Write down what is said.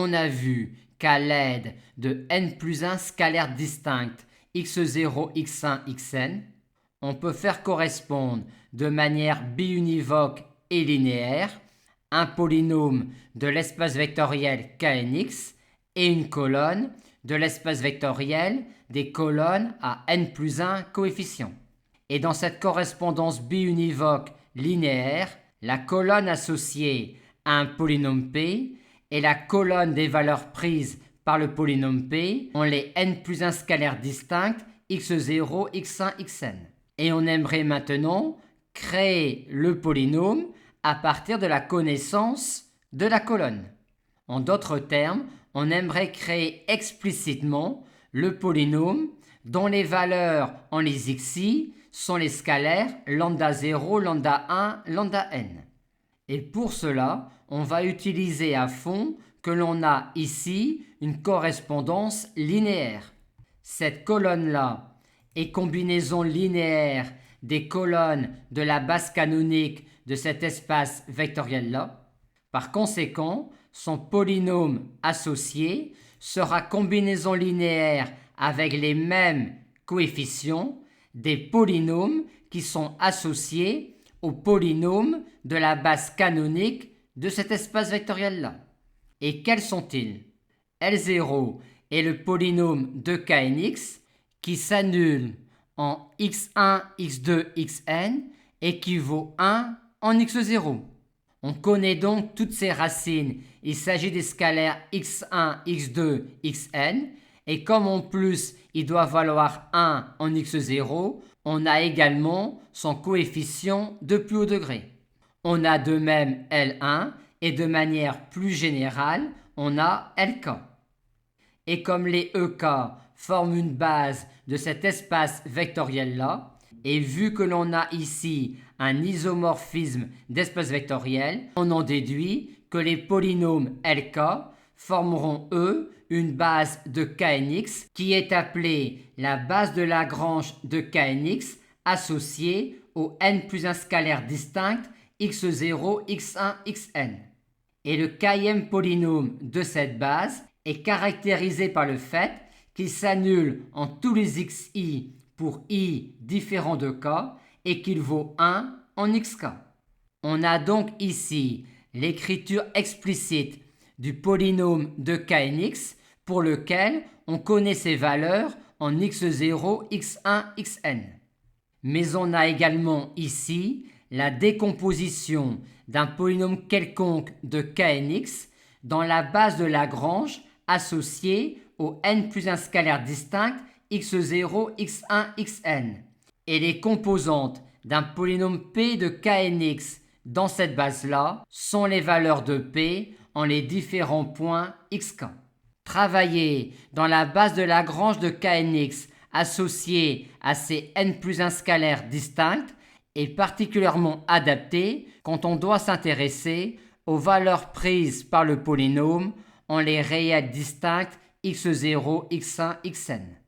on a vu qu'à l'aide de n plus 1 scalaires distinctes x0, x1, xn, on peut faire correspondre de manière biunivoque et linéaire un polynôme de l'espace vectoriel Knx et une colonne de l'espace vectoriel des colonnes à n plus 1 coefficients. Et dans cette correspondance biunivoque linéaire, la colonne associée à un polynôme P et la colonne des valeurs prises par le polynôme P ont les n plus 1 scalaires distincts x0, x1, xn. Et on aimerait maintenant créer le polynôme à partir de la connaissance de la colonne. En d'autres termes, on aimerait créer explicitement le polynôme dont les valeurs en les xi sont les scalaires lambda 0, lambda 1, lambda n. Et pour cela, on va utiliser à fond que l'on a ici une correspondance linéaire. Cette colonne-là est combinaison linéaire des colonnes de la base canonique de cet espace vectoriel-là. Par conséquent, son polynôme associé sera combinaison linéaire avec les mêmes coefficients des polynômes qui sont associés au polynôme de la base canonique de cet espace vectoriel-là. Et quels sont-ils? L0 est le polynôme de Knx qui s'annule en x1, x2, xn équivaut 1 en x0. On connaît donc toutes ces racines. Il s'agit des scalaires x1, x2, xn. Et comme en plus il doit valoir 1 en x0, on a également son coefficient de plus haut degré. On a de même L1 et de manière plus générale, on a Lk. Et comme les EK forment une base de cet espace vectoriel-là, et vu que l'on a ici un isomorphisme d'espace vectoriel, on en déduit que les polynômes Lk formeront eux une base de Knx qui est appelée la base de Lagrange de Knx associée au n plus 1 scalaire distinct x0, x1, xn. Et le kème polynôme de cette base est caractérisé par le fait qu'il s'annule en tous les xi pour i différents de k et qu'il vaut 1 en xk. On a donc ici l'écriture explicite du polynôme de Knx pour lequel on connaît ses valeurs en x0, x1, xn. Mais on a également ici la décomposition d'un polynôme quelconque de Knx dans la base de Lagrange associée au n plus 1 scalaire distinct x0, x1, xn. Et les composantes d'un polynôme P de Knx dans cette base-là sont les valeurs de P en les différents points xk. Travailler dans la base de Lagrange de Knx associée à ces n plus 1 scalaires distincts est particulièrement adapté quand on doit s'intéresser aux valeurs prises par le polynôme en les réels distincts x0, x1, xn.